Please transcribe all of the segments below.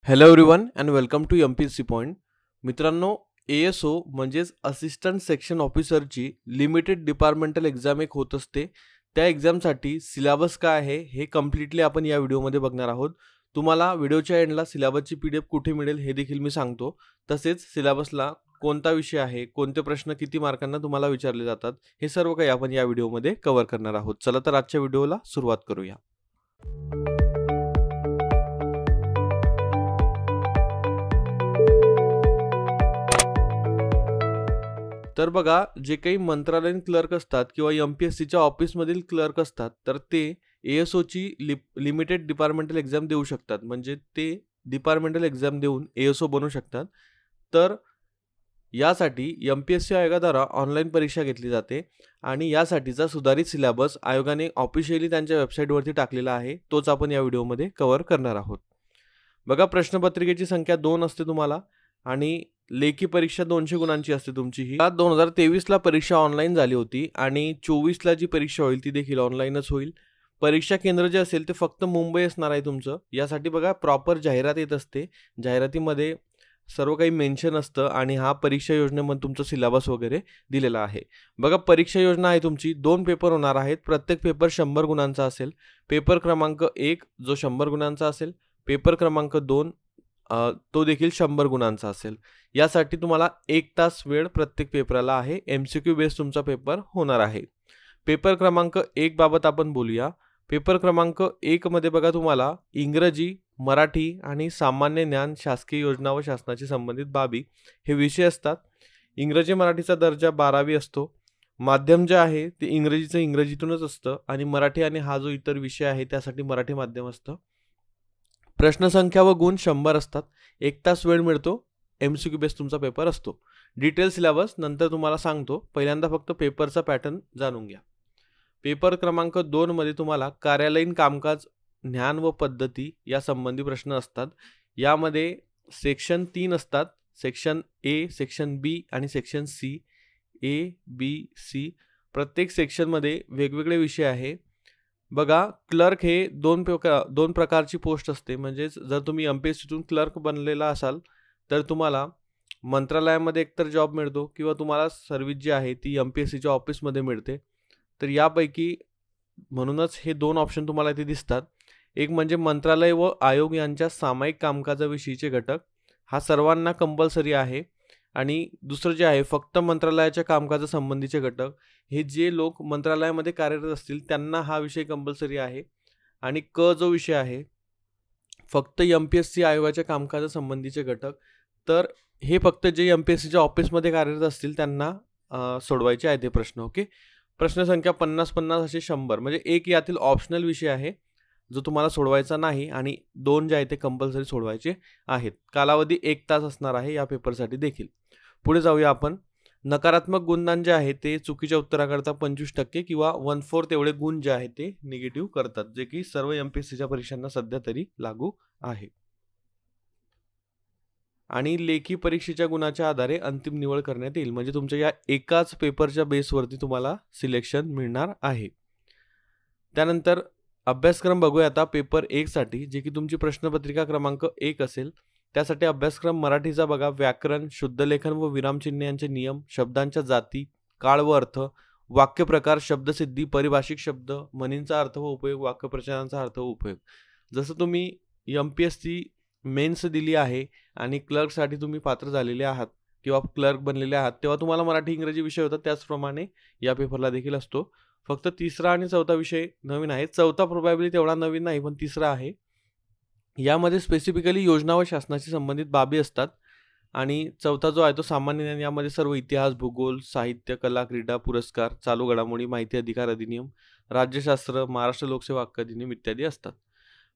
Hello everyone and welcome to MPSC point. मित्रांनो, ASO म्हणजेच assistant section ऑफिसरची limited departmental exam एक होत असते. त्या एक्झामसाठी सिलेबस काय आहे हे कम्प्लिटली आपण या व्हिडिओमध्ये बघणार आहोत. तुम्हाला व्हिडिओच्या एंडला सिलेबसची PDF कुठे मिळेल हे देखील मी सांगतो. तसेच सिलेबसला कोणता विषय आहे, कोणते प्रश्न किती मार्कांना तुम्हाला विचारले जातात, हे सर्व काही आपण या व्हिडिओमध्ये कव्हर करणार आहोत. चला तर आजच्या व्हिडिओला सुरुवात करूया. तर बघा, जे काही मंत्रालयीन क्लर्क असतात किंवा MPSCच्या ऑफिसमधील क्लर्क असतात, तर ते ASOची लिमिटेड डिपार्टमेंटल एक्झाम देऊ शकतात. म्हणजे ते डिपार्टमेंटल एक्झाम देऊन ASO बनू शकतात. तर यासाठी MPSC आयोगाद्वारा ऑनलाईन परीक्षा घेतली जाते आणि यासाठीचा सुधारित सिलेबस आयोगाने ऑफिशियली त्यांच्या वेबसाईटवरती टाकलेला आहे. तोच आपण या व्हिडिओमध्ये कव्हर करणार आहोत. बघा, प्रश्नपत्रिकेची संख्या 2 असते तुम्हाला आणि लेखी परीक्षा 200 गुणांची असते तुमची. ही 2023ला परीक्षा ऑनलाईन झाली होती आणि 24ला जी परीक्षा होईल ती देखील ऑनलाईनच होईल. परीक्षा केंद्र जे असेल ते फक्त मुंबई असणार आहे तुमचं. यासाठी बघा प्रॉपर जाहिरात येत असते. जाहिरातीमध्ये सर्व काही मेन्शन असतं आणि हा परीक्षा योजनेमध्ये तुमचा सिलेबस वगैरे दिलेला आहे. बघा, परीक्षा योजना आहे तुमची. 2 पेपर होणार आहेत. प्रत्येक पेपर 100 गुणांचा असेल. पेपर क्रमांक 1 जो 100 गुणांचा असेल, पेपर क्रमांक 2 तो देखील 100 गुणांचा असेल. यासाठी तुम्हाला 1 तास वेळ प्रत्येक पेपरला आहे. MCQ बेस तुमचा पेपर होणार आहे. पेपर क्रमांक 1 बाबत आपण बोलूया. पेपर क्रमांक 1 मध्ये बघा तुम्हाला इंग्रजी, मराठी आणि सामान्य ज्ञान, शासकीय योजना व शासनाशी संबंधित बाबी हे विषय असतात. इंग्रजी मराठीचा दर्जा 12वी असतो. माध्यम जे आहे ते इंग्रजीतूनच असतं आणि मराठी आणि हा जो इतर विषय आहे त्यासाठी मराठी माध्यम असतं. प्रश्नसंख्या व गुण 100 असतात. 1 तास वेळ मिळतो. MCQ बेस तुमचा पेपर असतो. डिटेल सिलेबस नंतर तुम्हाला सांगतो. पहिल्यांदा फक्त पेपरचा पॅटर्न जाणून घ्या. पेपर क्रमांक 2 मध्ये तुम्हाला कार्यालयीन कामकाज, ज्ञान व पद्धती या संबंधी प्रश्न असतात. यामध्ये सेक्शन 3 असतात. सेक्शन A, सेक्शन B आणि section C. A, B, C प्रत्येक सेक्शनमध्ये वेगवेगळे विषय आहे. बघा, क्लर्क हे दोन प्रकारची पोस्ट असते. म्हणजेच जर तुम्ही MPSCतून क्लर्क बनलेला असाल तर तुम्हाला मंत्रालयामध्ये एकतर जॉब मिळतो किंवा तुम्हाला सर्व्हिस जी आहे ती MPSCच्या ऑफिसमध्ये मिळते. तर यापैकी म्हणूनच हे 2 ऑप्शन तुम्हाला इथे दिसतात. एक म्हणजे मंत्रालय व आयोग यांच्या सामायिक कामकाजाविषयीचे घटक. हा सर्वांना कंपल्सरी आहे. आणि दुसरं जे आहे फक्त मंत्रालयाच्या कामकाजासंबंधीचे घटक. हे जे लोक मंत्रालयामध्ये कार्यरत असतील त्यांना हा विषय कंपल्सरी आहे. आणि जो विषय आहे फक्त MPSC आयोगाच्या कामकाजासंबंधीचे घटक. तर हे फक्त जे MPSCच्या ऑफिसमध्ये कार्यरत असतील त्यांना सोडवायचे आहे ते प्रश्न. ओके, प्रश्नसंख्या 50-50 असे 100. म्हणजे एक यातील ऑप्शनल विषय आहे जो तुम्हाला सोडवायचा नाही आणि 2 जे आहे ते कंपल्सरी सोडवायचे आहेत. कालावधी 1 तास असणार आहे या पेपरसाठी देखील. पुढे जाऊया आपण. नकारात्मक गुणदान जे आहे ते चुकीच्या उत्तराकरता 25% किंवा 1/4 एवढे गुण जे आहे ते निगेटिव्ह करतात, जे की सर्व MPSCच्या परीक्षांना सध्या तरी लागू आहे. आणि लेखी परीक्षेच्या गुणाच्या आधारे अंतिम निवड करण्यात येईल. म्हणजे तुमच्या या एकाच पेपरच्या बेसवरती तुम्हाला सिलेक्शन मिळणार आहे. त्यानंतर अभ्यासक्रम बघूया आता पेपर 1 साठी, जे की तुमची प्रश्नपत्रिका क्रमांक 1 असेल. त्यासाठी अभ्यासक्रम मराठीचा बघा. व्याकरण, शुद्धलेखन व विरामचिन्ह यांचे नियम, शब्दांच्या जाती, काळ व अर्थ, वाक्यप्रकार, शब्दसिद्धी, पारिभाषिक शब्द, म्हणींचा अर्थ व उपयोग, वाक्यप्रचारांचा अर्थ व उपयोग. जसं तुम्ही MPSC मेन्स दिली आहे आणि क्लर्कसाठी तुम्ही पात्र झालेले आहात किंवा क्लर्क बनलेले आहात तेव्हा तुम्हाला मराठी इंग्रजी विषय होता, त्याचप्रमाणे या पेपरला देखील असतो. फक्त 3रा आणि 4था विषय नवीन आहे. 4था प्रोबॅबली तेवढा नवीन नाही, पण 3रा आहे. यामध्ये स्पेसिफिकली योजना व शासनाशी संबंधित बाबी असतात. आणि 4था जो आहे तो सामान्य ज्ञान. यामध्ये सर्व इतिहास, भूगोल, साहित्य, कला, क्रीडा, पुरस्कार, चालू घडामोडी, माहिती अधिकार अधिनियम, राज्यशास्त्र, महाराष्ट्र लोकसेवा हक्क अधिनियम इत्यादी असतात.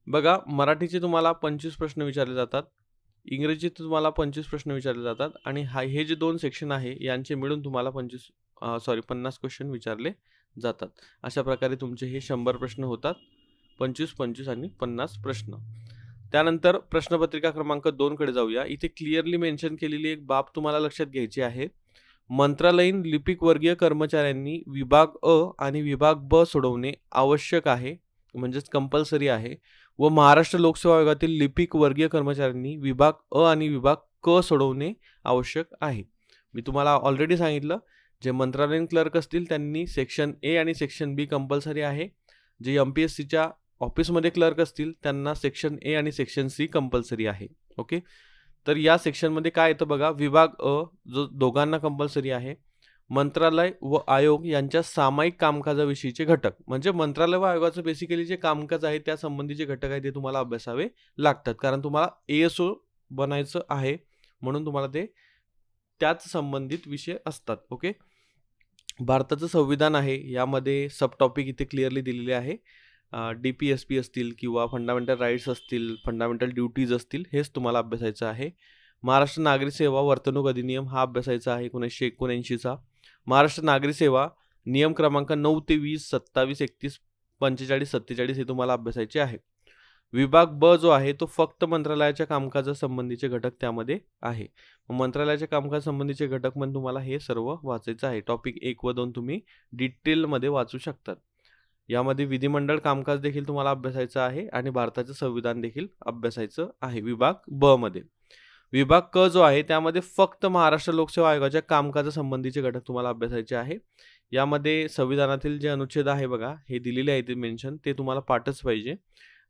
बघा, मराठीचे तुम्हाला 25 प्रश्न विचारले जातात. इंग्रजीत तुम्हाला 25 प्रश्न विचारले जातात. आणि हे जे 2 सेक्शन आहे यांचे मिळून तुम्हाला 50 क्वेश्चन विचारले जातात. अशा प्रकारे तुमचे हे 100 प्रश्न होतात. 25, 25 आणि 50 प्रश्न. त्यानंतर प्रश्नपत्रिका क्रमांक 2 कडे जाऊया. इथे क्लिअरली मेन्शन केलेली एक बाब तुम्हाला लक्षात घ्यायची आहे. मंत्रालयीन लिपिक वर्गीय कर्मचाऱ्यांनी विभाग अ आणि विभाग ब सोडवणे आवश्यक आहे, म्हणजेच कंपल्सरी आहे. व महाराष्ट्र लोकसेवा आयोगातील लिपिक वर्गीय कर्मचाऱ्यांनी विभाग अ आणि विभाग क सोडवणे आवश्यक आहे. मी तुम्हाला ऑलरेडी सांगितलं, जे मंत्रालयीन क्लर्क असतील त्यांनी सेक्शन ए आणि सेक्शन बी कंपल्सरी आहे. जे MPSCच्या ऑफिसमध्ये क्लर्क असतील त्यांना सेक्शन ए आणि सेक्शन सी कंपल्सरी आहे. ओके, तर या सेक्शनमध्ये काय येतं बघा, विभाग अ जो दोघांना कंपल्सरी आहे, मंत्रालय व आयोग यांच्या सामायिक कामकाजाविषयीचे घटक. म्हणजे मंत्रालय व आयोगाचं बेसिकली जे कामकाज आहे त्या संबंधीचे घटक आहे ते तुम्हाला अभ्यासावे लागतात, कारण तुम्हाला ASO बनायचं आहे म्हणून तुम्हाला ते त्याच संबंधित विषय असतात. ओके, भारताचं संविधान आहे, यामध्ये सब टॉपिक इथे क्लिअरली दिलेले आहे. DPSP असतील किंवा फंडामेंटल राईट्स असतील, फंडामेंटल ड्युटीज असतील, हेच तुम्हाला अभ्यासायचं आहे. महाराष्ट्र नागरी सेवा वर्तणूक अधिनियम हा अभ्यासायचा आहे 1979चा. महाराष्ट्र नागरी सेवा नियम क्रमांक 9 ते 20, 27, 31, 45, 47 हे तुम्हाला अभ्यासायचे आहे. विभाग ब जो आहे तो फक्त मंत्रालयाच्या कामकाजासंबंधीचे घटक त्यामध्ये आहे. मंत्रालयाच्या कामकाजासंबंधीचे घटक म्हणून तुम्हाला हे सर्व वाचायचं आहे. टॉपिक 1 व 2 तुम्ही डिटेलमध्ये वाचू शकतात. यामध्ये विधिमंडळ कामकाज देखील तुम्हाला अभ्यासायचं आहे आणि भारताचं संविधान देखील अभ्यासायचं आहे विभाग ब मध्ये. विभाग क जो आहे त्यामध्ये फक्त महाराष्ट्र लोकसेवा आयोगाच्या कामकाजासंबंधीचे घटक तुम्हाला अभ्यासायचे आहे. यामध्ये संविधानातील जे अनुच्छेद आहे बघा, हे दिलेले आहे ते मेन्शन, ते तुम्हाला पाठच पाहिजे.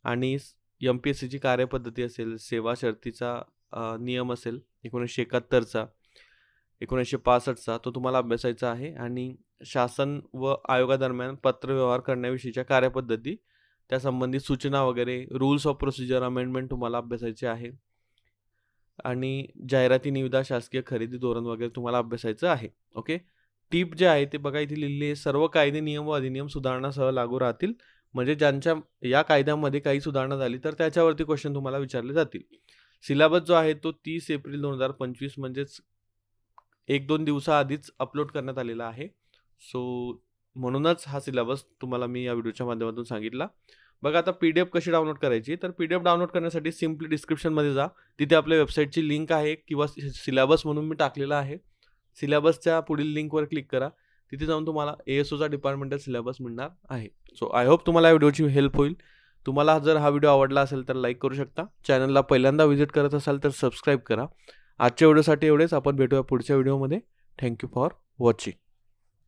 आणि MPSCची कार्यपद्धती असेल, सेवा शर्तीचा नियम असेल 1971चा, 1965चा, तो तुम्हाला अभ्यासायचा आहे. आणि शासन व आयोगादरम्यान पत्रव्यवहार करण्याविषयीच्या कार्यपद्धती, त्या संबंधित सूचना वगैरे, रूल्स ऑफ प्रोसिजर अमेंडमेंट तुम्हाला अभ्यासायचे आहे. आणि जाहिराती, निविदा, शासकीय खरेदी धोरण वगैरे तुम्हाला अभ्यासायचं आहे. ओके, टीप जे आहे ते बघा इथे लिहिलेली आहे, सर्व कायदे, नियम व अधिनियम सुधारणासह लागू राहतील. म्हणजे ज्यांच्या या कायद्यामध्ये काही सुधारणा झाली तर त्याच्यावरती क्वेश्चन तुम्हाला विचारले जातील. सिलेबस जो आहे तो 30 एप्रिल 2025 म्हणजेच 1-2 दिवसाआधीच अपलोड करण्यात आलेला आहे. सो म्हणूनच हा सिलेबस तुम्हाला मी या व्हिडिओच्या माध्यमातून सांगितला. बघा आता PDF कशी डाउनलोड करायची, तर PDF डाउनलोड करण्यासाठी सिम्पली डिस्क्रिप्शनमध्ये जा, तिथे आपल्या वेबसाईटची लिंक आहे किंवा सिलेबस म्हणून मी टाकलेला आहे. सिलेबसच्या पुढील लिंकवर क्लिक करा, तिथे जाऊन तुम्हाला ASOचा डिपार्टमेंटल सिलेबस मिळणार आहे. सो आय होप तुम्हाला या व्हिडिओची हेल्प होईल. तुम्हाला जर हा व्हिडिओ आवडला असेल तर लाईक करू शकता. चॅनलला पहिल्यांदा व्हिजिट करत असाल तर सबस्क्राईब करा. आजच्या व्हिडिओसाठी एवढेच. आपण भेटूया पुढच्या व्हिडिओमध्ये. Thank you for watching.